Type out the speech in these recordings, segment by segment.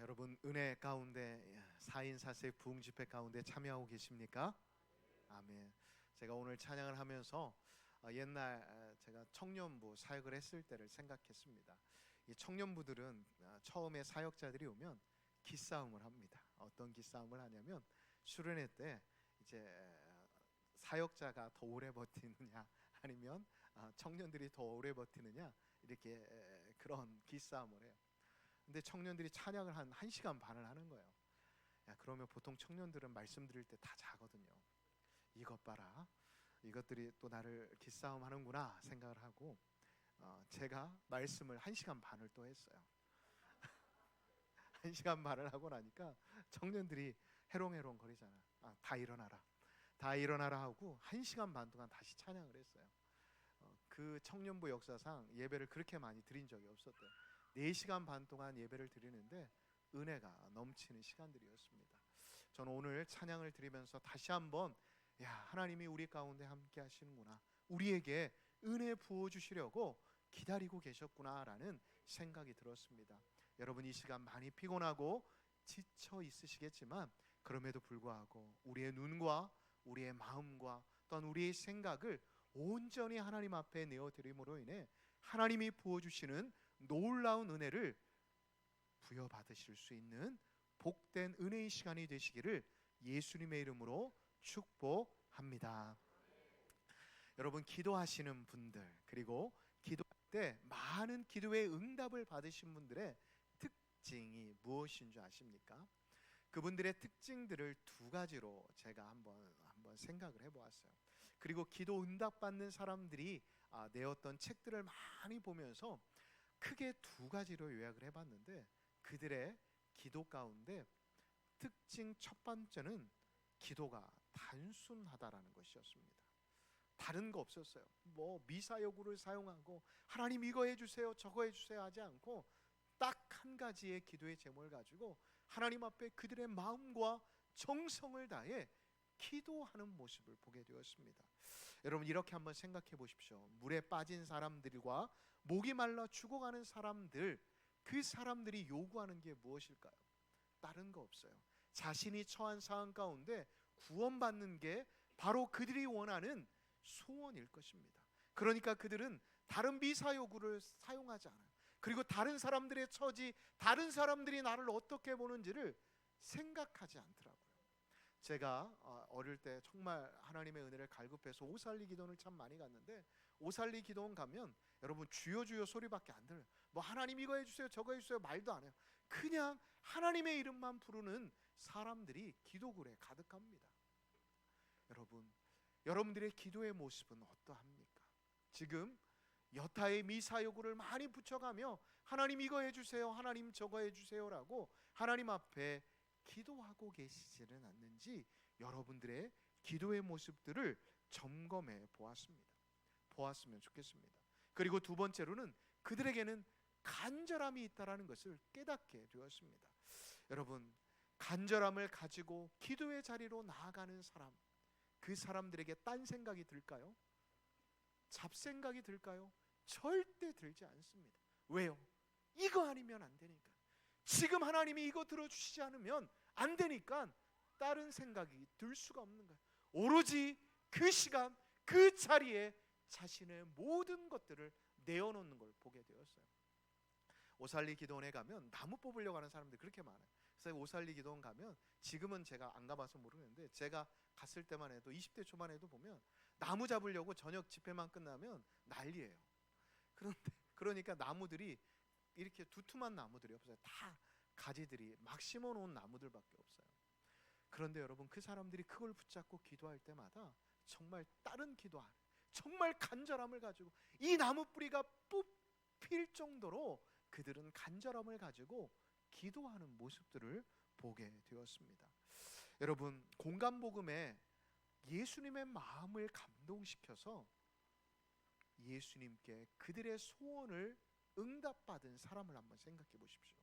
여러분 은혜 가운데 4인 4색 부흥 집회 가운데 참여하고 계십니까? 아멘. 제가 오늘 찬양을 하면서 옛날 제가 청년부 사역을 했을 때를 생각했습니다. 이 청년부들은 처음에 사역자들이 오면 기싸움을 합니다. 어떤 기싸움을 하냐면 수련회 때 이제 사역자가 더 오래 버티느냐 아니면 청년들이 더 오래 버티느냐 이렇게 그런 기싸움을 해요. 근데 청년들이 찬양을 한 1시간 반을 하는 거예요. 야, 그러면 보통 청년들은 말씀 드릴 때 다 자거든요. 이것 봐라, 이것들이 또 나를 기싸움 하는구나 생각을 하고 제가 말씀을 1시간 반을 또 했어요. 1시간 반을 하고 나니까 청년들이 해롱해롱 거리잖아. 다 일어나라, 다 일어나라 하고 1시간 반 동안 다시 찬양을 했어요. 그 청년부 역사상 예배를 그렇게 많이 드린 적이 없었대요. 4시간 반 동안 예배를 드리는데 은혜가 넘치는 시간들이었습니다. 저는 오늘 찬양을 드리면서 다시 한번 하나님이 우리 가운데 함께 하시는구나, 우리에게 은혜 부어주시려고 기다리고 계셨구나라는 생각이 들었습니다. 여러분 이 시간 많이 피곤하고 지쳐 있으시겠지만 그럼에도 불구하고 우리의 눈과 우리의 마음과 또한 우리의 생각을 온전히 하나님 앞에 내어드림으로 인해 하나님이 부어주시는 놀라운 은혜를 부여받으실 수 있는 복된 은혜의 시간이 되시기를 예수님의 이름으로 축복합니다. 여러분 기도하시는 분들, 그리고 기도할 때 많은 기도의 응답을 받으신 분들의 특징이 무엇인 줄 아십니까? 그분들의 특징들을 2가지로 제가 한번 생각을 해보았어요. 그리고 기도 응답 받는 사람들이 내었던 책들을 많이 보면서 크게 2가지로 요약을 해봤는데, 그들의 기도 가운데 특징 첫 번째는 기도가 단순하다라는 것이었습니다. 다른 거 없었어요. 뭐 미사여구를 사용하고 하나님 이거 해주세요 저거 해주세요 하지 않고 딱 한 가지의 기도의 제목을 가지고 하나님 앞에 그들의 마음과 정성을 다해 기도하는 모습을 보게 되었습니다. 여러분 이렇게 한번 생각해 보십시오. 물에 빠진 사람들과 목이 말라 죽어가는 사람들, 그 사람들이 요구하는 게 무엇일까요? 다른 거 없어요. 자신이 처한 상황 가운데 구원받는 게 바로 그들이 원하는 소원일 것입니다. 그러니까 그들은 다른 미사여구를 사용하지 않아요. 그리고 다른 사람들의 처지, 다른 사람들이 나를 어떻게 보는지를 생각하지 않더라고요. 제가 어릴 때 정말 하나님의 은혜를 갈급해서 오살리 기도원을 참 많이 갔는데, 오살리 기도원 가면 여러분 주여 주여 소리밖에 안 들려요. 뭐 하나님 이거 해주세요 저거 해주세요 말도 안 해요. 그냥 하나님의 이름만 부르는 사람들이 기도굴에 가득합니다. 여러분, 여러분들의 기도의 모습은 어떠합니까? 지금 여타의 미사여구를 많이 붙여가며 하나님 이거 해주세요 하나님 저거 해주세요라고 하나님 앞에 기도하고 계시지는 않는지 여러분들의 기도의 모습들을 점검해 보았으면 좋겠습니다. 그리고 2번째로는 그들에게는 간절함이 있다는 것을 깨닫게 되었습니다. 여러분 간절함을 가지고 기도의 자리로 나아가는 사람, 그 사람들에게 딴 생각이 들까요? 잡생각이 들까요? 절대 들지 않습니다. 왜요? 이거 아니면 안 되니까, 지금 하나님이 이거 들어주시지 않으면 안 되니까 다른 생각이 들 수가 없는 거예요. 오로지 그 시간 그 자리에 자신의 모든 것들을 내어놓는 걸 보게 되었어요. 오살리 기도원에 가면 나무 뽑으려고 하는 사람들이 그렇게 많아요. 그래서 오살리 기도원 가면, 지금은 제가 안 가봐서 모르겠는데 제가 갔을 때만 해도 20대 초반에 도 보면 나무 잡으려고 저녁 집회만 끝나면 난리예요. 그러니까 나무들이 이렇게 두툼한 나무들이 없어요. 다 가지들이 막 심어놓은 나무들밖에 없어요. 그런데 여러분 그 사람들이 그걸 붙잡고 기도할 때마다 정말 다른 기도 안, 정말 간절함을 가지고 이 나무 뿌리가 뽑힐 정도로 그들은 간절함을 가지고 기도하는 모습들을 보게 되었습니다. 여러분 공감복음에 예수님의 마음을 감동시켜서 예수님께 그들의 소원을 응답받은 사람을 한번 생각해 보십시오.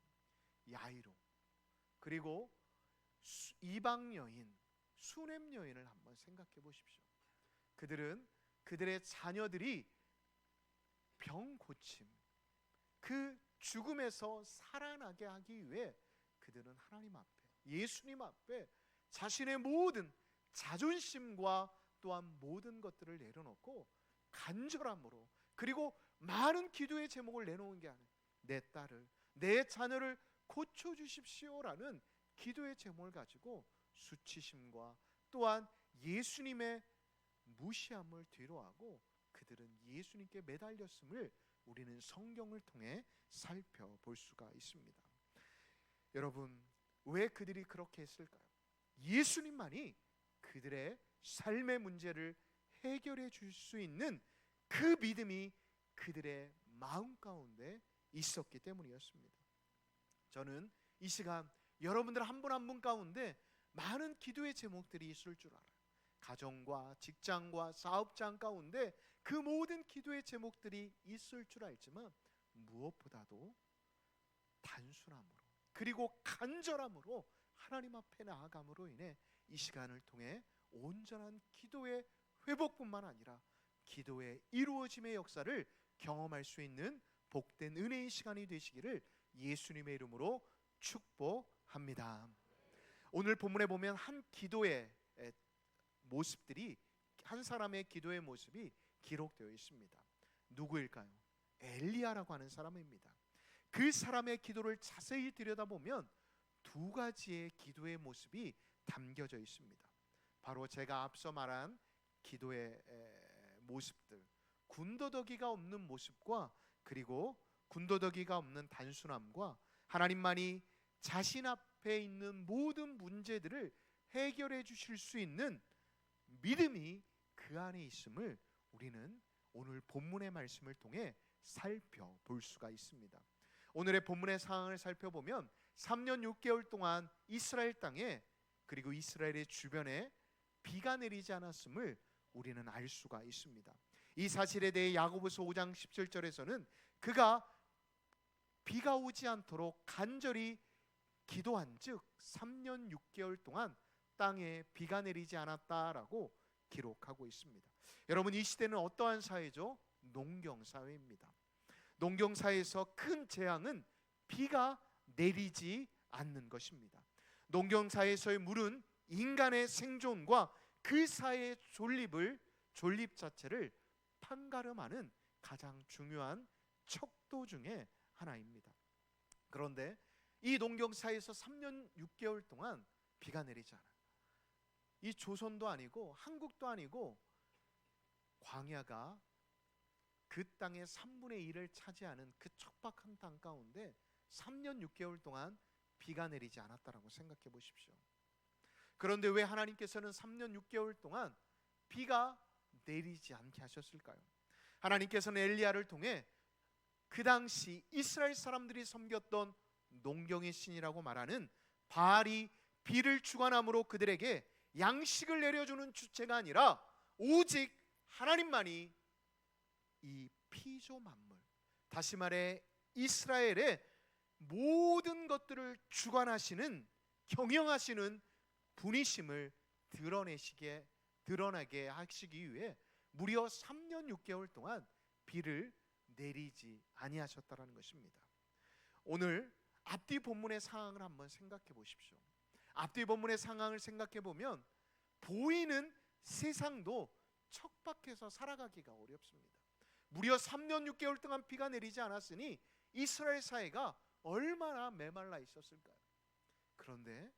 야이로, 그리고 이방 여인, 수넴 여인을 한번 생각해 보십시오. 그들은 그들의 자녀들이 병 고침, 그 죽음에서 살아나게 하기 위해 그들은 하나님 앞에, 예수님 앞에 자신의 모든 자존심과 또한 모든 것들을 내려놓고 간절함으로, 그리고 많은 기도의 제목을 내놓은 게 아니라 내 딸을, 내 자녀를 고쳐주십시오라는 기도의 제목을 가지고 수치심과 또한 예수님의 무시함을 뒤로하고 그들은 예수님께 매달렸음을 우리는 성경을 통해 살펴볼 수가 있습니다. 여러분, 왜 그들이 그렇게 했을까요? 예수님만이 그들의 삶의 문제를 해결해 줄 수 있는 그 믿음이 그들의 마음 가운데 있었기 때문이었습니다. 저는 이 시간 여러분들 한 분 한 분 가운데 많은 기도의 제목들이 있을 줄 알아요. 가정과 직장과 사업장 가운데 그 모든 기도의 제목들이 있을 줄 알지만 무엇보다도 단순함으로 그리고 간절함으로 하나님 앞에 나아감으로 인해 이 시간을 통해 온전한 기도의 회복뿐만 아니라 기도의 이루어짐의 역사를 경험할 수 있는 복된 은혜의 시간이 되시기를 예수님의 이름으로 축복합니다. 오늘 본문에 보면 한 기도의 모습들이, 한 사람의 기도의 모습이 기록되어 있습니다. 누구일까요? 엘리야라고 하는 사람입니다. 그 사람의 기도를 자세히 들여다보면 두 가지의 기도의 모습이 담겨져 있습니다. 바로 제가 앞서 말한 기도의 모습들, 군더더기가 없는 모습과 그리고 군더더기가 없는 단순함과 하나님만이 자신 앞에 있는 모든 문제들을 해결해 주실 수 있는 믿음이 그 안에 있음을 우리는 오늘 본문의 말씀을 통해 살펴볼 수가 있습니다. 오늘의 본문의 상황을 살펴보면 3년 6개월 동안 이스라엘 땅에 그리고 이스라엘의 주변에 비가 내리지 않았음을 우리는 알 수가 있습니다. 이 사실에 대해 야고보서 5장 17절에서는 그가 비가 오지 않도록 간절히 기도한즉 3년 6개월 동안 땅에 비가 내리지 않았다라고 기록하고 있습니다. 여러분, 이 시대는 어떠한 사회죠? 농경사회입니다. 농경사회에서 큰 재앙은 비가 내리지 않는 것입니다. 농경사회에서의 물은 인간의 생존과 그 사회의 존립 자체를 판가름하는 가장 중요한 척도 중에 하나입니다. 그런데 이 농경사회에서 3년 6개월 동안 비가 내리지 않아요. 이 조선도 아니고 한국도 아니고 광야가 그 땅의 3분의 1을 차지하는 그 척박한 땅 가운데 3년 6개월 동안 비가 내리지 않았다라고 생각해 보십시오. 그런데 왜 하나님께서는 3년 6개월 동안 비가 내리지 않게 하셨을까요? 하나님께서는 엘리야를 통해 그 당시 이스라엘 사람들이 섬겼던 농경의 신이라고 말하는 바알이 비를 주관함으로 그들에게 양식을 내려주는 주체가 아니라 오직 하나님만이 이 피조 만물, 다시 말해 이스라엘의 모든 것들을 주관하시는, 경영하시는 분이심을 드러나게 하시기 위해 무려 3년 6개월 동안 비를 내리지 아니하셨다라는 것입니다. 오늘 앞뒤 본문의 상황을 한번 생각해 보십시오. 앞뒤 본문의 상황을 생각해 보면 보이는 세상도 척박해서 살아가기가 어렵습니다. 무려 3년 6개월 동안 비가 내리지 않았으니 이스라엘 사회가 얼마나 메말라 있었을까요? 그런데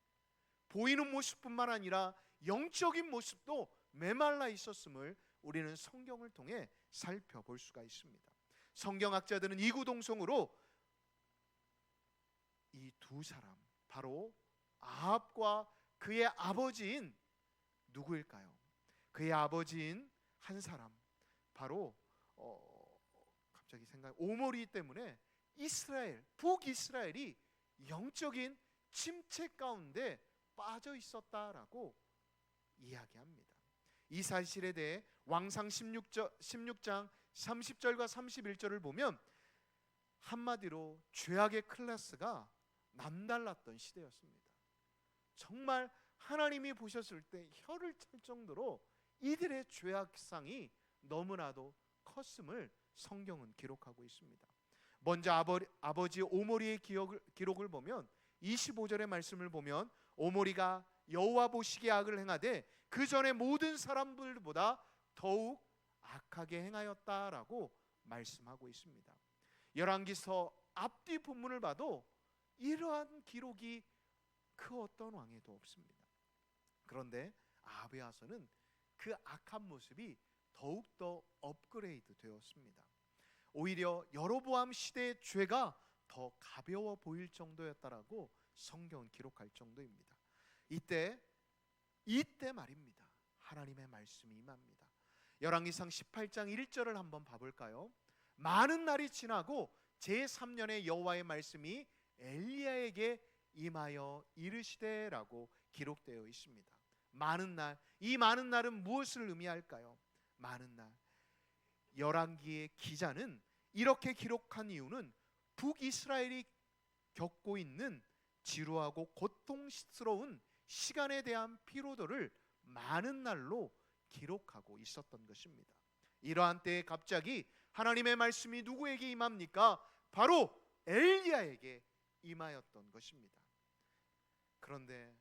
보이는 모습뿐만 아니라 영적인 모습도 메말라 있었음을 우리는 성경을 통해 살펴볼 수가 있습니다. 성경학자들은 이구동성으로 이 두 사람, 바로 아합과 그의 아버지인 누구일까요? 그의 아버지인 한 사람, 바로 갑자기 오므리 때문에 북이스라엘이 영적인 침체 가운데 빠져 있었다라고 이야기합니다. 이 사실에 대해 왕상 16장 30절과 31절을 보면 한마디로 죄악의 클래스가 남달랐던 시대였습니다. 정말 하나님이 보셨을 때 혀를 찰 정도로 이들의 죄악상이 너무나도 컸음을 성경은 기록하고 있습니다. 먼저 아버지 오므리의 기록을 보면 25절의 말씀을 보면 오모리가 여호와 보시기에 악을 행하되 그 전에 모든 사람들보다 더욱 악하게 행하였다라고 말씀하고 있습니다. 열왕기서 앞뒤 본문을 봐도 이러한 기록이 그 어떤 왕에도 없습니다. 그런데 아합의 와서는 그 악한 모습이 더욱더 업그레이드 되었습니다. 오히려 여로보암 시대의 죄가 더 가벼워 보일 정도였다라고 성경은 기록할 정도입니다. 이때 말입니다. 하나님의 말씀이 임합니다. 열왕기상 18장 1절을 한번 봐볼까요? 많은 날이 지나고 제3년에 여호와의 말씀이 엘리야에게 임하여 이르시되라고 기록되어 있습니다. 많은 날, 이 많은 날은 무엇을 의미할까요? 많은 날. 열왕기의 기자는 이렇게 기록한 이유는 북이스라엘이 겪고 있는 지루하고 고통스러운 시간에 대한 피로도를 많은 날로 기록하고 있었던 것입니다. 이러한 때에 갑자기 하나님의 말씀이 누구에게 임합니까? 바로 엘리야에게 임하였던 것입니다. 그런데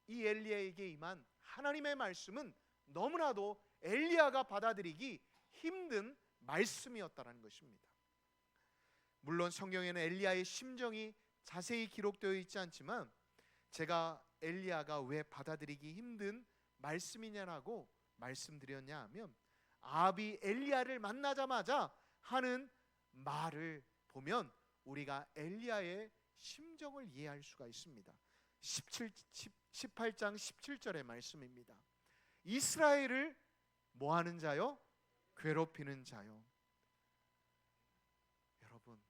이 엘리야에게 임한 하나님의 말씀은 너무나도 엘리야가 받아들이기 힘든 말씀이었다는 것입니다. 물론 성경에는 엘리야의 심정이 자세히 기록되어 있지 않지만 제가 엘리야가 왜 받아들이기 힘든 말씀이냐라고 말씀드렸냐 하면 아합이 엘리야를 만나자마자 하는 말을 보면 우리가 엘리야의 심정을 이해할 수가 있습니다. 18장 17절의 말씀입니다. 이스라엘을 뭐하는 자요? 괴롭히는 자요. 여러분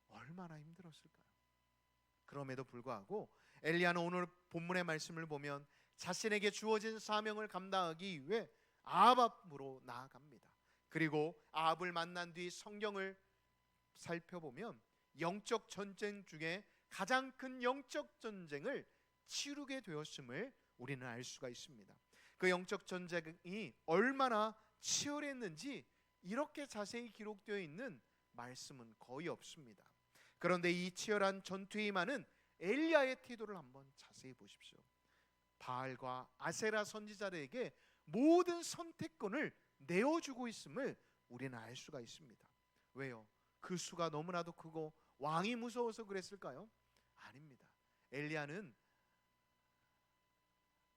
얼마나 힘들었을까요? 그럼에도 불구하고 엘리야는 오늘 본문의 말씀을 보면 자신에게 주어진 사명을 감당하기 위해 아합 앞으로 나아갑니다. 그리고 아합을 만난 뒤 성경을 살펴보면 영적 전쟁 중에 가장 큰 영적 전쟁을 치르게 되었음을 우리는 알 수가 있습니다. 그 영적 전쟁이 얼마나 치열했는지 이렇게 자세히 기록되어 있는 말씀은 거의 없습니다. 그런데 이 치열한 전투에 임하는 엘리야의 태도를 한번 자세히 보십시오. 바알과 아세라 선지자들에게 모든 선택권을 내어주고 있음을 우리는 알 수가 있습니다. 왜요? 그 수가 너무나도 크고 왕이 무서워서 그랬을까요? 아닙니다. 엘리야는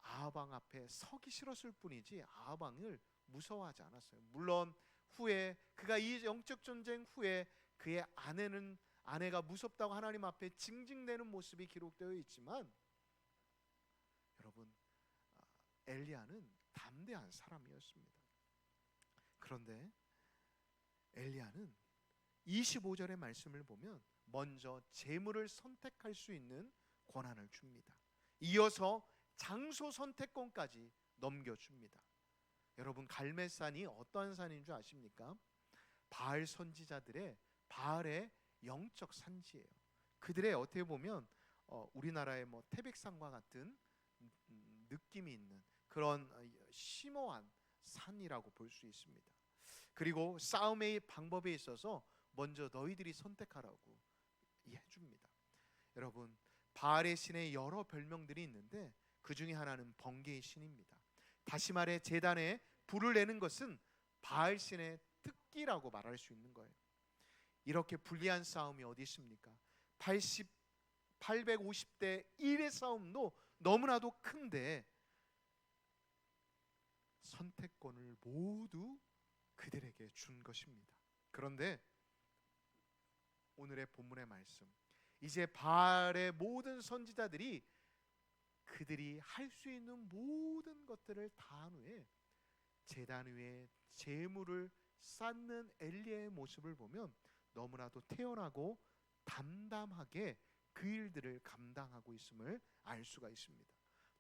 아합 왕 앞에 서기 싫었을 뿐이지 아합 왕을 무서워하지 않았어요. 물론 후에 그가 이 영적 전쟁 후에 그의 아내가 무섭다고 하나님 앞에 징징대는 모습이 기록되어 있지만 여러분 엘리야는 담대한 사람이었습니다. 그런데 엘리야는 25절의 말씀을 보면 먼저 재물을 선택할 수 있는 권한을 줍니다. 이어서 장소 선택권까지 넘겨줍니다. 여러분 갈멜산이 어떠한 산인 줄 아십니까? 바알 선지자들의 바알의 영적 산지예요. 그들의 어떻게 보면 우리나라의 태백산과 같은 느낌이 있는 그런 심오한 산이라고 볼 수 있습니다. 그리고 싸움의 방법에 있어서 먼저 너희들이 선택하라고 해줍니다. 여러분 바알의 신의 여러 별명들이 있는데 그 중에 하나는 번개의 신입니다. 다시 말해 제단에 불을 내는 것은 바알 신의 특기라고 말할 수 있는 거예요. 이렇게 불리한 싸움이 어디 있습니까? 850대 1의 싸움도 너무나도 큰데 선택권을 모두 그들에게 준 것입니다. 그런데 오늘의 본문의 말씀, 이제 바알의 모든 선지자들이 그들이 할 수 있는 모든 것들을 다 한 후에 제단 위에 제물을 쌓는 엘리야의 모습을 보면 너무나도 태연하고 담담하게 그 일들을 감당하고 있음을 알 수가 있습니다.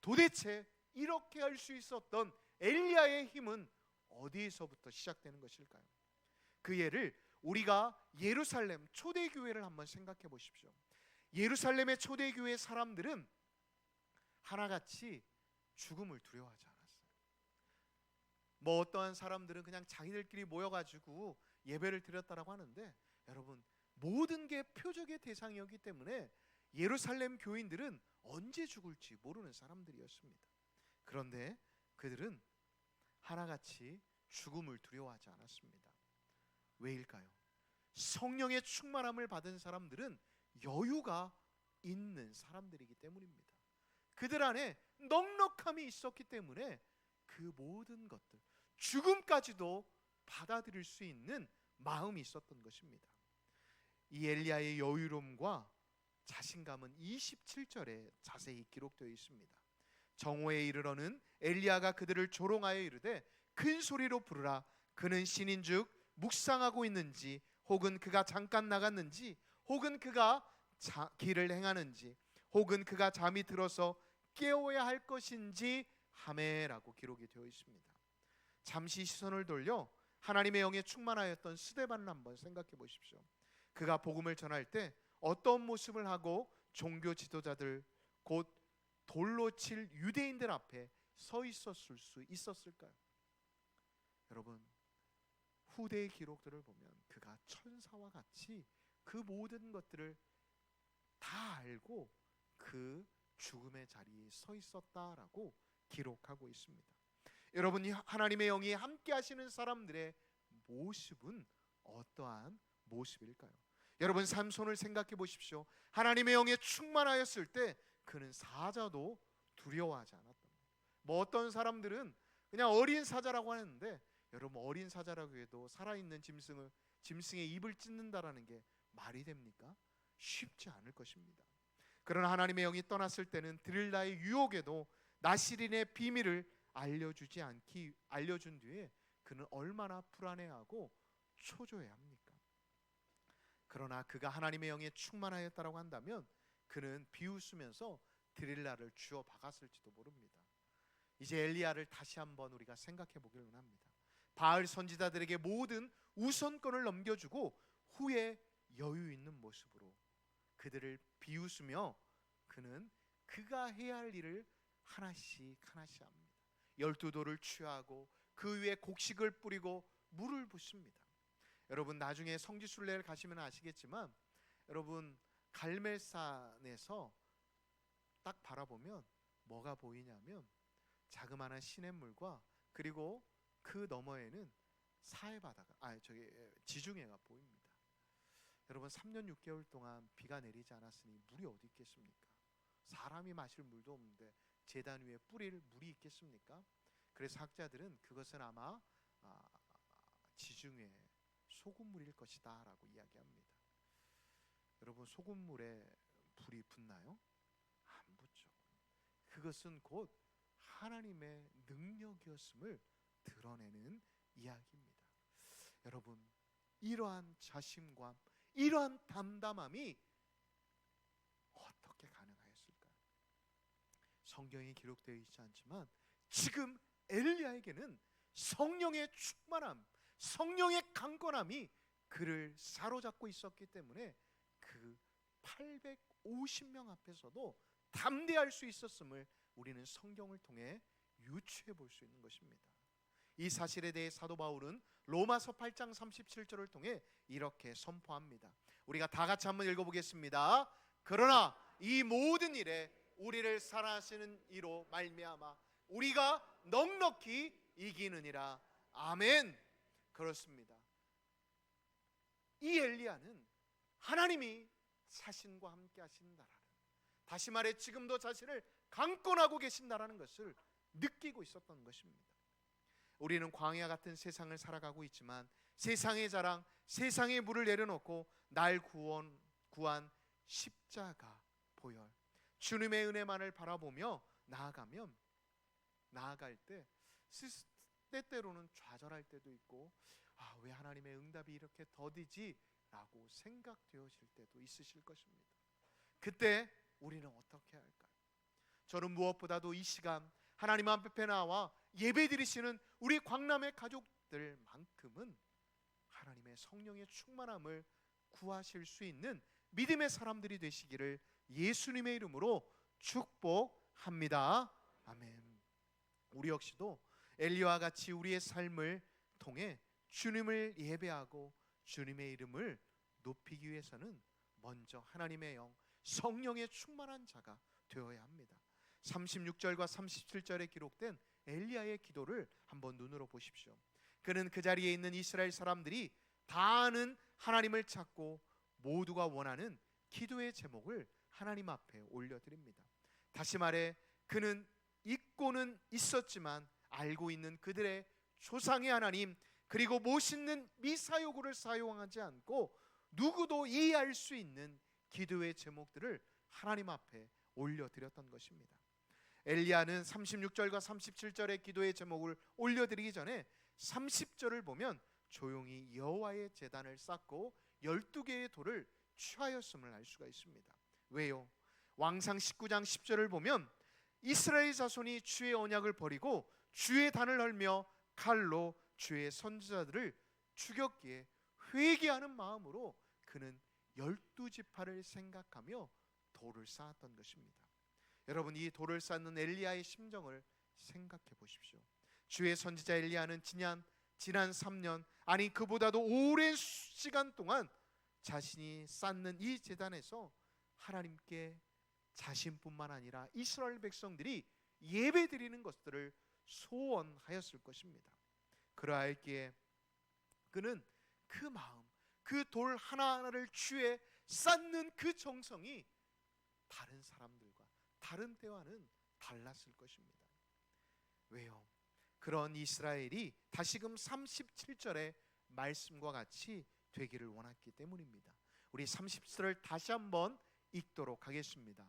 도대체 이렇게 할 수 있었던 엘리야의 힘은 어디에서부터 시작되는 것일까요? 그 예를 우리가 예루살렘 초대교회를 한번 생각해 보십시오. 예루살렘의 초대교회 사람들은 하나같이 죽음을 두려워하지 않았어요. 어떠한 사람들은 그냥 자기들끼리 모여가지고 예배를 드렸다라고 하는데 여러분 모든 게 표적의 대상이었기 때문에 예루살렘 교인들은 언제 죽을지 모르는 사람들이었습니다. 그런데 그들은 하나같이 죽음을 두려워하지 않았습니다. 왜일까요? 성령의 충만함을 받은 사람들은 여유가 있는 사람들이기 때문입니다. 그들 안에 넉넉함이 있었기 때문에 그 모든 것들, 죽음까지도 받아들일 수 있는 마음이 있었던 것입니다. 이 엘리야의 여유로움과 자신감은 27절에 자세히 기록되어 있습니다. 정오에 이르러는 엘리야가 그들을 조롱하여 이르되 큰 소리로 부르라. 그는 신인즉 묵상하고 있는지, 혹은 그가 잠깐 나갔는지, 혹은 그가 길을 행하는지, 혹은 그가 잠이 들어서 깨워야 할 것인지 하매라고 기록이 되어 있습니다. 잠시 시선을 돌려 하나님의 영에 충만하였던 스데반을 한번 생각해 보십시오. 그가 복음을 전할 때 어떤 모습을 하고 종교 지도자들, 곧 돌로 칠 유대인들 앞에 서 있었을 수 있었을까요? 여러분, 후대의 기록들을 보면 그가 천사와 같이 그 모든 것들을 다 알고 그 죽음의 자리에 서 있었다라고 기록하고 있습니다. 여러분, 하나님의 영이 함께 하시는 사람들의 모습은 어떠한 모습일까요? 여러분, 삼손을 생각해 보십시오. 하나님의 영에 충만하였을 때 그는 사자도 두려워하지 않았던 거예요. 어떤 사람들은 그냥 어린 사자라고 하는데, 여러분, 어린 사자라고 해도 살아있는 짐승의 입을 찢는다라는 게 말이 됩니까? 쉽지 않을 것입니다. 그러나 하나님의 영이 떠났을 때는 드릴라의 유혹에도 나시린의 비밀을 알려준 뒤에 그는 얼마나 불안해하고 초조해야 합니까? 그러나 그가 하나님의 영에 충만하였다라고 한다면 그는 비웃으면서 드릴라를 주워 박았을지도 모릅니다. 이제 엘리야를 다시 한번 우리가 생각해 보기를 합니다. 바알 선지자들에게 모든 우선권을 넘겨주고 후에 여유 있는 모습으로 그들을 비웃으며 그는 그가 해야 할 일을 하나씩 하나씩 합니다. 12돌을 취하고 그 위에 곡식을 뿌리고 물을 붓습니다. 여러분, 나중에 성지순례를 가시면 아시겠지만, 여러분, 갈멜산에서 딱 바라보면 뭐가 보이냐면 자그마한 시냇물과 그리고 그 너머에는 지중해가 보입니다. 여러분, 3년 6개월 동안 비가 내리지 않았으니 물이 어디 있겠습니까? 사람이 마실 물도 없는데 제단 위에 뿌릴 물이 있겠습니까? 그래서 학자들은 그것은 아마 지중해 소금물일 것이다 라고 이야기합니다. 여러분, 소금물에 불이 붙나요? 안 붙죠. 그것은 곧 하나님의 능력이었음을 드러내는 이야기입니다. 여러분, 이러한 자신감, 이러한 담담함이 어떻게 가능하였을까요? 성경에 기록되어 있지 않지만 지금 엘리야에게는 성령의 충만함, 성령의 강건함이 그를 사로잡고 있었기 때문에 그 850명 앞에서도 담대할 수 있었음을 우리는 성경을 통해 유추해 볼 수 있는 것입니다. 이 사실에 대해 사도 바울은 로마서 8장 37절을 통해 이렇게 선포합니다. 우리가 다 같이 한번 읽어보겠습니다. 그러나 이 모든 일에 우리를 사랑하시는 이로 말미암아 우리가 넉넉히 이기느니라. 아멘. 그렇습니다. 이 엘리야는 하나님이 자신과 함께 하신다라는, 다시 말해 지금도 자신을 강권하고 계신다라는 것을 느끼고 있었던 것입니다. 우리는 광야 같은 세상을 살아가고 있지만 세상의 자랑, 세상의 물을 내려놓고 날 구한 십자가 보혈, 주님의 은혜만을 바라보며 나아갈 때 때때로는 좌절할 때도 있고, 왜 하나님의 응답이 이렇게 더디지? 라고 생각되어질 때도 있으실 것입니다. 그때 우리는 어떻게 할까요? 저는 무엇보다도 이 시간 하나님 앞에 나와 예배드리시는 우리 광남의 가족들만큼은 하나님의 성령의 충만함을 구하실 수 있는 믿음의 사람들이 되시기를 예수님의 이름으로 축복합니다. 아멘. 우리 역시도 엘리야와 같이 우리의 삶을 통해 주님을 예배하고 주님의 이름을 높이기 위해서는 먼저 하나님의 영, 성령에 충만한 자가 되어야 합니다. 36절과 37절에 기록된 엘리야의 기도를 한번 눈으로 보십시오. 그는 그 자리에 있는 이스라엘 사람들이 다 아는 하나님을 찾고 모두가 원하는 기도의 제목을 하나님 앞에 올려드립니다. 다시 말해 그는 잊고는 있었지만 알고 있는 그들의 조상의 하나님, 그리고 멋있는 미사여구를 사용하지 않고 누구도 이해할 수 있는 기도의 제목들을 하나님 앞에 올려드렸던 것입니다. 엘리야는 36절과 37절의 기도의 제목을 올려드리기 전에 30절을 보면 조용히 여호와의 제단을 쌓고 12개의 돌을 취하였음을 알 수가 있습니다. 왜요? 왕상 19장 10절을 보면 이스라엘 자손이 주의 언약을 버리고 주의 단을 헐며 칼로 주의 선지자들을 죽였기에 회개하는 마음으로 그는 12지파를 생각하며 돌을 쌓았던 것입니다. 여러분, 이 돌을 쌓는 엘리야의 심정을 생각해 보십시오. 주의 선지자 엘리야는 지난 3년, 아니 그보다도 오랜 시간 동안 자신이 쌓는 이 제단에서 하나님께 자신뿐만 아니라 이스라엘 백성들이 예배드리는 것들을 소원하였을 것입니다. 그러하였기에 그는 그 마음, 그 돌 하나하나를 주에 쌓는 그 정성이 다른 사람들과 다른 때와는 달랐을 것입니다. 왜요? 그런 이스라엘이 다시금 37절의 말씀과 같이 되기를 원했기 때문입니다. 우리 30절을 다시 한번 읽도록 하겠습니다.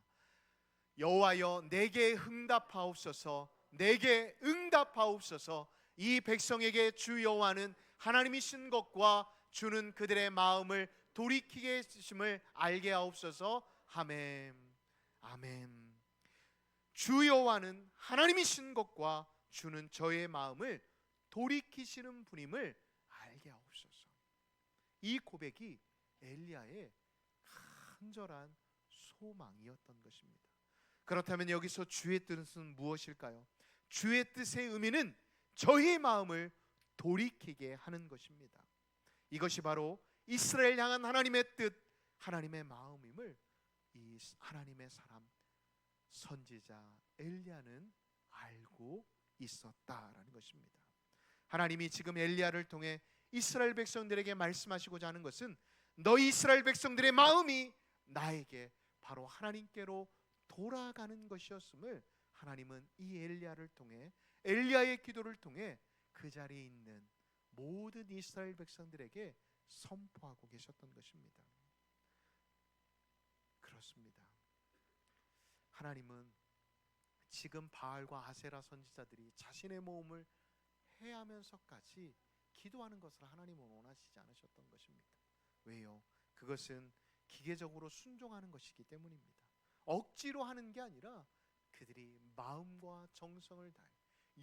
여호와여 내게 응답하옵소서, 내게 응답하옵소서. 이 백성에게 주 여호와는 하나님이신 것과 주는 그들의 마음을 돌이키게 해주심을 알게 하옵소서. 아멘. 아멘. 주 여호와는 하나님이신 것과 주는 저의 마음을 돌이키시는 분임을 알게 하옵소서. 이 고백이 엘리야의 간절한 소망이었던 것입니다. 그렇다면 여기서 주의 뜻은 무엇일까요? 주의 뜻의 의미는 저의 마음을 돌이키게 하는 것입니다. 이것이 바로 이스라엘 향한 하나님의 뜻, 하나님의 마음임을 이 하나님의 사람 선지자 엘리야는 알고 있었다라는 것입니다. 하나님이 지금 엘리야를 통해 이스라엘 백성들에게 말씀하시고자 하는 것은 너희 이스라엘 백성들의 마음이 나에게 바로 하나님께로 돌아가는 것이었음을 하나님은 이 엘리야를 통해, 엘리야의 기도를 통해 그 자리에 있는 모든 이스라엘 백성들에게 선포하고 계셨던 것입니다. 그렇습니다. 하나님은 지금 바알과 아세라 선지자들이 자신의 모험을 해하면서까지 기도하는 것을 하나님은 원하시지 않으셨던 것입니다. 왜요? 그것은 기계적으로 순종하는 것이기 때문입니다. 억지로 하는 게 아니라 그들이 마음과 정성을 다해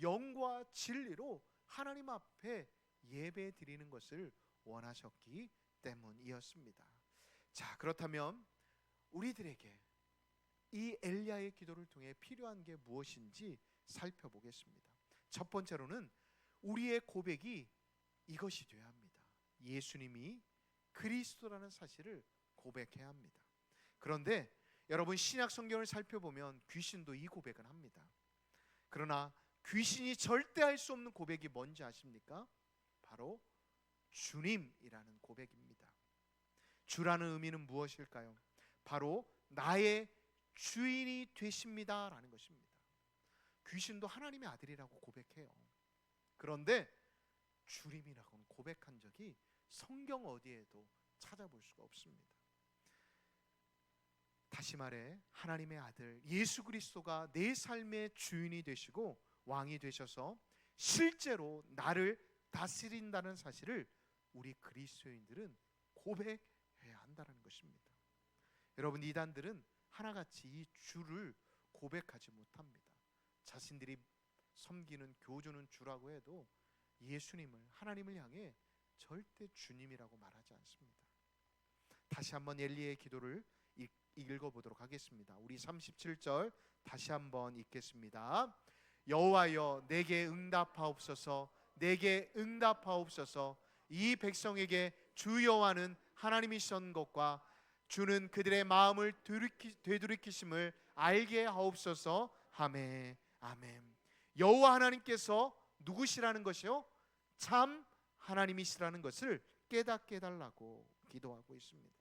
영과 진리로 하나님 앞에 예배 드리는 것을 원하셨기 때문이었습니다. 자, 그렇다면 우리들에게 이 엘리야의 기도를 통해 필요한 게 무엇인지 살펴보겠습니다. 첫 번째로는 우리의 고백이 이것이 되어야 합니다. 예수님이 그리스도라는 사실을 고백해야 합니다. 그런데 여러분, 신약 성경을 살펴보면 귀신도 이 고백을 합니다. 그러나 귀신이 절대 할 수 없는 고백이 뭔지 아십니까? 바로 주님이라는 고백입니다. 주라는 의미는 무엇일까요? 바로 나의 주인이 되십니다 라는 것입니다. 귀신도 하나님의 아들이라고 고백해요. 그런데 주님이라고는 고백한 적이 성경 어디에도 찾아볼 수가 없습니다. 다시 말해 하나님의 아들 예수 그리스도가 내 삶의 주인이 되시고 왕이 되셔서 실제로 나를 다스린다는 사실을 우리 그리스도인들은 고백해야 한다는 것입니다. 여러분, 이단들은 하나같이 이 주를 고백하지 못합니다. 자신들이 섬기는 교주는 주라고 해도 예수님을, 하나님을 향해 절대 주님이라고 말하지 않습니다. 다시 한번 엘리야의 기도를 읽어보도록 하겠습니다. 우리 37절 다시 한번 읽겠습니다. 여호와여 내게 응답하옵소서, 내게 응답하옵소서. 이 백성에게 주 여호와는 하나님이신 것과 주는 그들의 마음을 되돌이키심을 알게 하옵소서. 아멘. 아멘. 여호와 하나님께서 누구시라는 것이요? 참 하나님이시라는 것을 깨닫게 해달라고 기도하고 있습니다.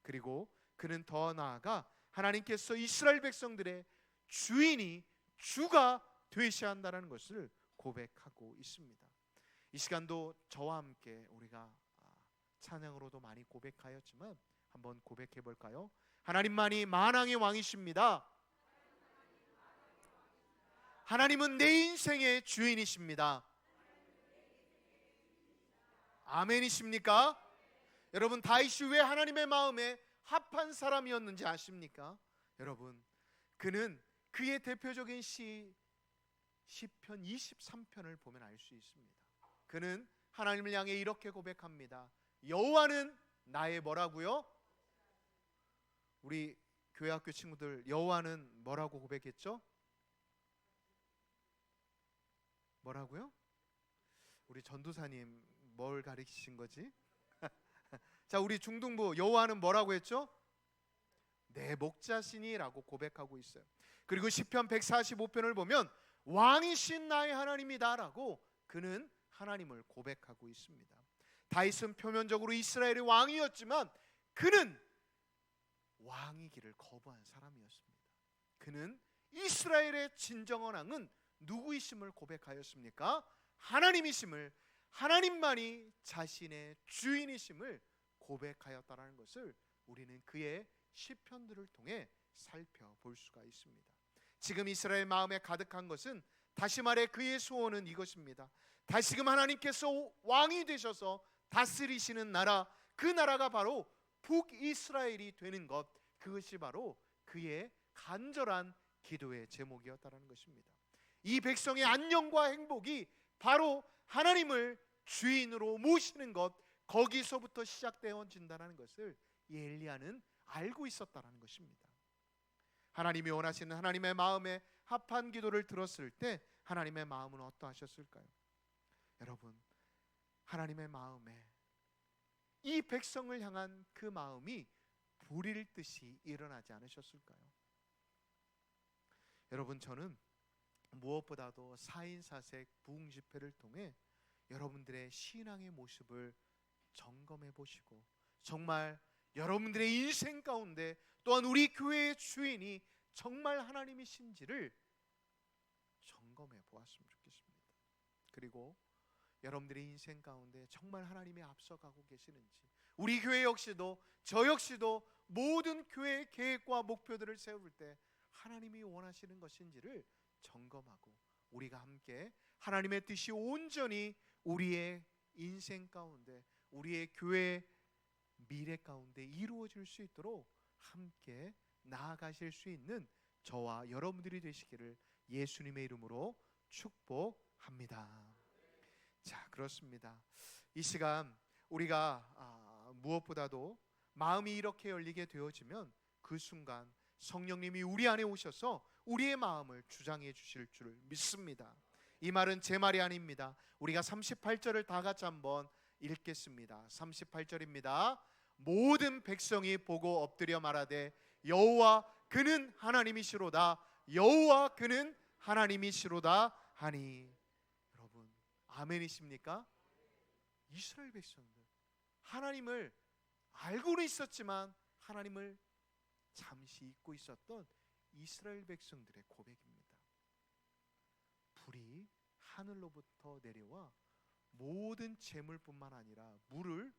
그리고 그는 더 나아가 하나님께서 이스라엘 백성들의 주인이 주가 되셔야 한다는 것을 고백하고 있습니다. 이 시간도 저와 함께 우리가 찬양으로도 많이 고백하였지만 한번 고백해 볼까요? 하나님만이 만왕의 왕이십니다. 하나님은 내 인생의 주인이십니다. 아멘이십니까? 여러분, 다윗이 왜 하나님의 마음에 합한 사람이었는지 아십니까? 여러분, 그는 그의 대표적인 시편 23편을 보면 알 수 있습니다. 그는 하나님을 향해 이렇게 고백합니다. 여호와는 나의 뭐라고요? 우리 교회학교 친구들, 여호와는 뭐라고 고백했죠? 뭐라고요? 우리 전도사님 뭘 가르치신 거지? 자, 우리 중등부 여호와는 뭐라고 했죠? 내 목자시니라고 고백하고 있어요. 그리고 시편 145편을 보면 왕이신 나의 하나님이다라고 그는 하나님을 고백하고 있습니다. 다윗은 표면적으로 이스라엘의 왕이었지만 그는 왕이기를 거부한 사람이었습니다. 그는 이스라엘의 진정한 왕은 누구이심을 고백하였습니까? 하나님이심을, 하나님만이 자신의 주인이심을 고백하였다는 것을 우리는 그의 시편들을 통해 살펴볼 수가 있습니다. 지금 이스라엘 마음에 가득한 것은, 다시 말해 그의 소원은 이것입니다. 다시금 하나님께서 왕이 되셔서 다스리시는 나라, 그 나라가 바로 북이스라엘이 되는 것, 그것이 바로 그의 간절한 기도의 제목이었다는 것입니다. 이 백성의 안녕과 행복이 바로 하나님을 주인으로 모시는 것, 거기서부터 시작되어진다는 것을 이 엘리야는 알고 있었다는 것입니다. 하나님이 원하시는 하나님의 마음에 합한 기도를 들었을 때 하나님의 마음은 어떠하셨을까요? 여러분, 하나님의 마음에 이 백성을 향한 그 마음이 불일 듯이 일어나지 않으셨을까요? 여러분, 저는 무엇보다도 4인 4색 부흥 집회를 통해 여러분들의 신앙의 모습을 점검해 보시고, 정말 여러분들의 인생 가운데 또한 우리 교회의 주인이 정말 하나님이신지를 점검해 보았으면 좋겠습니다. 그리고 여러분들의 인생 가운데 정말 하나님이 앞서가고 계시는지, 우리 교회 역시도, 저 역시도 모든 교회의 계획과 목표들을 세울 때 하나님이 원하시는 것인지를 점검하고, 우리가 함께 하나님의 뜻이 온전히 우리의 인생 가운데, 우리의 교회 미래 가운데 이루어질 수 있도록 함께 나아가실 수 있는 저와 여러분들이 되시기를 예수님의 이름으로 축복합니다. 자, 그렇습니다. 이 시간 우리가 무엇보다도 마음이 이렇게 열리게 되어지면 그 순간 성령님이 우리 안에 오셔서 우리의 마음을 주장해 주실 줄 믿습니다. 이 말은 제 말이 아닙니다. 우리가 38절을 다 같이 한번 읽겠습니다. 38절입니다. 모든 백성이 보고 엎드려 말하되 여호와 그는 하나님이시로다, 여호와 그는 하나님이시로다 하니. 여러분, 아멘이십니까? 이스라엘 백성들, 하나님을 알고는 있었지만 하나님을 잠시 잊고 있었던 이스라엘 백성들의 고백입니다. 불이 하늘로부터 내려와 모든 재물뿐만 아니라 물을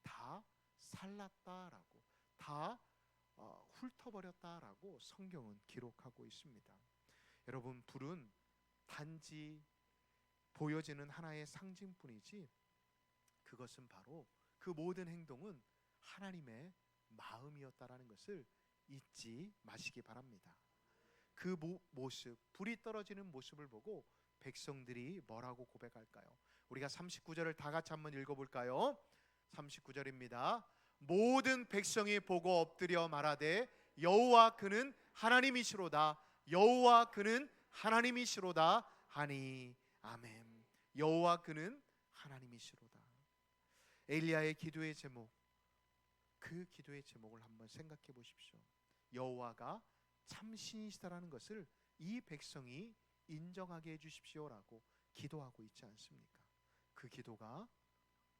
다 살랐다라고, 다 훑어버렸다라고 성경은 기록하고 있습니다. 여러분, 불은 단지 보여지는 하나의 상징뿐이지 그것은 바로, 그 모든 행동은 하나님의 마음이었다라는 것을 잊지 마시기 바랍니다. 그 모습, 불이 떨어지는 모습을 보고 백성들이 뭐라고 고백할까요? 우리가 39절을 다 같이 한번 읽어볼까요? 39절입니다. 모든 백성이 보고 엎드려 말하되 여호와 그는 하나님이시로다, 여호와 그는 하나님이시로다 하니. 아멘. 여호와 그는 하나님이시로다. 엘리야의 기도의 제목, 그 기도의 제목을 한번 생각해 보십시오. 여호와가 참신이시다라는 것을 이 백성이 인정하게 해주십시오라고 기도하고 있지 않습니까? 그 기도가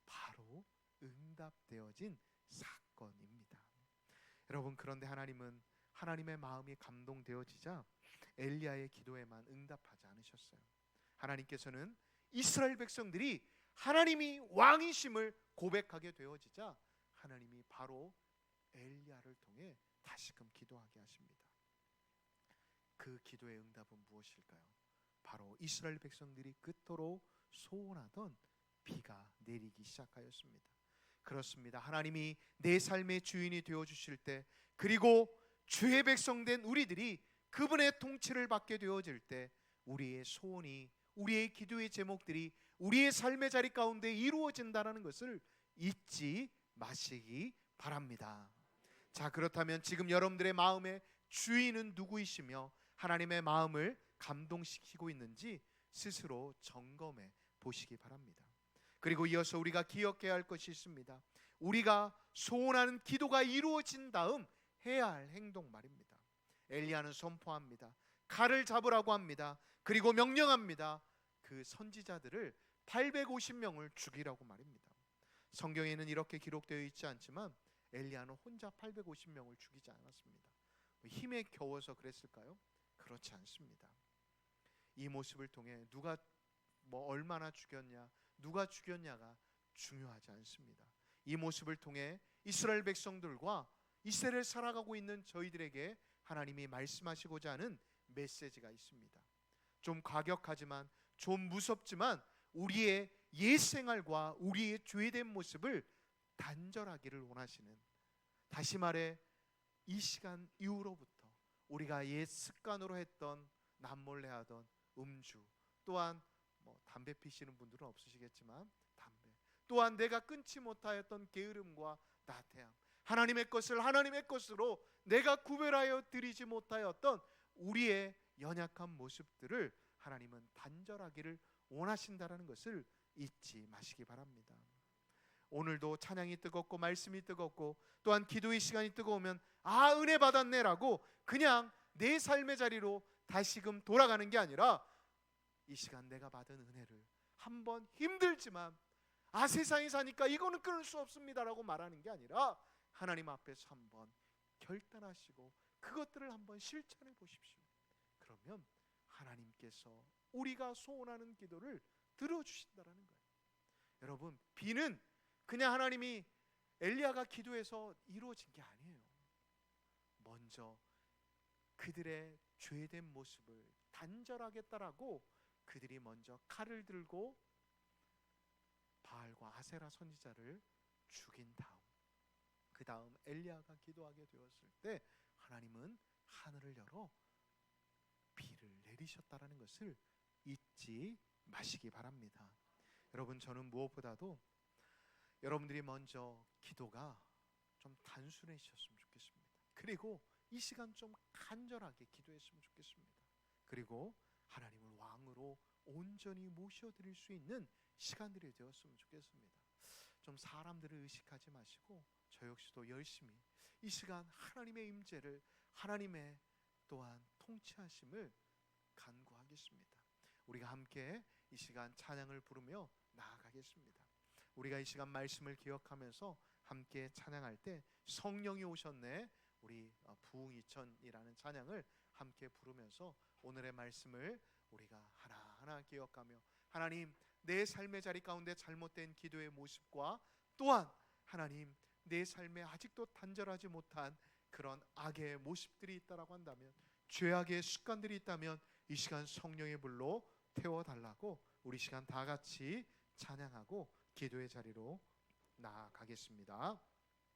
바로 응답되어진 사건입니다. 여러분, 그런데 하나님은 하나님의 마음이 감동되어지자 엘리야의 기도에만 응답하지 않으셨어요. 하나님께서는 이스라엘 백성들이 하나님이 왕이심을 고백하게 되어지자 하나님이 바로 엘리야를 통해 다시금 기도하게 하십니다. 그 기도의 응답은 무엇일까요? 바로 이스라엘 백성들이 그토록 소원하던 비가 내리기 시작하였습니다. 그렇습니다. 하나님이 내 삶의 주인이 되어주실 때, 그리고 주의 백성된 우리들이 그분의 통치를 받게 되어질 때, 우리의 소원이, 우리의 기도의 제목들이 우리의 삶의 자리 가운데 이루어진다는 것을 잊지 마시기 바랍니다. 자, 그렇다면 지금 여러분들의 마음의 주인은 누구이시며 하나님의 마음을 감동시키고 있는지 스스로 점검해 보시기 바랍니다. 그리고 이어서 우리가 기억해야 할 것이 있습니다. 우리가 소원하는 기도가 이루어진 다음 해야 할 행동 말입니다. 엘리야는 선포합니다. 칼을 잡으라고 합니다. 그리고 명령합니다. 그 선지자들을 850명을 죽이라고 말입니다. 성경에는 이렇게 기록되어 있지 않지만 엘리야는 혼자 850명을 죽이지 않았습니다. 힘에 겨워서 그랬을까요? 그렇지 않습니다. 이 모습을 통해 누가 얼마나 죽였냐, 누가 죽였냐가 중요하지 않습니다. 이 모습을 통해 이스라엘 백성들과 이스라엘을 살아가고 있는 저희들에게 하나님이 말씀하시고자 하는 메시지가 있습니다. 좀 과격하지만, 좀 무섭지만 우리의 옛 생활과 우리의 죄된 모습을 단절하기를 원하시는, 다시 말해 이 시간 이후로부터 우리가 옛 습관으로 했던 남몰래 하던 음주, 또한 담배 피시는 분들은 없으시겠지만 담배, 또한 내가 끊지 못하였던 게으름과 나태함, 하나님의 것을 하나님의 것으로 내가 구별하여 드리지 못하였던 우리의 연약한 모습들을 하나님은 단절하기를 원하신다라는 것을 잊지 마시기 바랍니다. 오늘도 찬양이 뜨겁고 말씀이 뜨겁고 또한 기도의 시간이 뜨거우면 은혜 받았네라고 그냥 내 삶의 자리로 다시금 돌아가는 게 아니라, 이 시간 내가 받은 은혜를 한번 힘들지만 세상에 사니까 이거는 끊을 수 없습니다라고 말하는 게 아니라 하나님 앞에서 한번 결단하시고 그것들을 한번 실천해 보십시오. 그러면 하나님께서 우리가 소원하는 기도를 들어주신다라는 거예요. 여러분, 비는 그냥 하나님이 엘리야가 기도해서 이루어진 게 아니에요. 먼저 그들의 죄된 모습을 단절하겠다라고 그들이 먼저 칼을 들고 바알과 아세라 선지자를 죽인 다음, 그 다음 엘리야가 기도하게 되었을 때 하나님은 하늘을 열어 비를 내리셨다라는 것을 잊지 마시기 바랍니다. 여러분, 저는 무엇보다도 여러분들이 먼저 기도가 좀 단순해지셨으면 좋겠습니다. 그리고 이 시간 좀 간절하게 기도했으면 좋겠습니다. 그리고 하나님을 왕으로 온전히 모셔드릴 수 있는 시간들이 되었으면 좋겠습니다. 좀 사람들을 의식하지 마시고 저 역시도 열심히 이 시간 하나님의 임재를, 하나님의 또한 통치하심을 간구하겠습니다. 우리가 함께 이 시간 찬양을 부르며 나아가겠습니다. 우리가 이 시간 말씀을 기억하면서 함께 찬양할 때 성령이 오셨네, 우리 부흥이천이라는 찬양을 함께 부르면서 오늘의 말씀을 우리가 하나하나 기억하며, 하나님, 내 삶의 자리 가운데 잘못된 기도의 모습과 또한 하나님, 내 삶에 아직도 단절하지 못한 그런 악의 모습들이 있다라고 한다면, 죄악의 습관들이 있다면 이 시간 성령의 불로 태워달라고 우리 시간 다 같이 찬양하고 기도의 자리로 나아가겠습니다.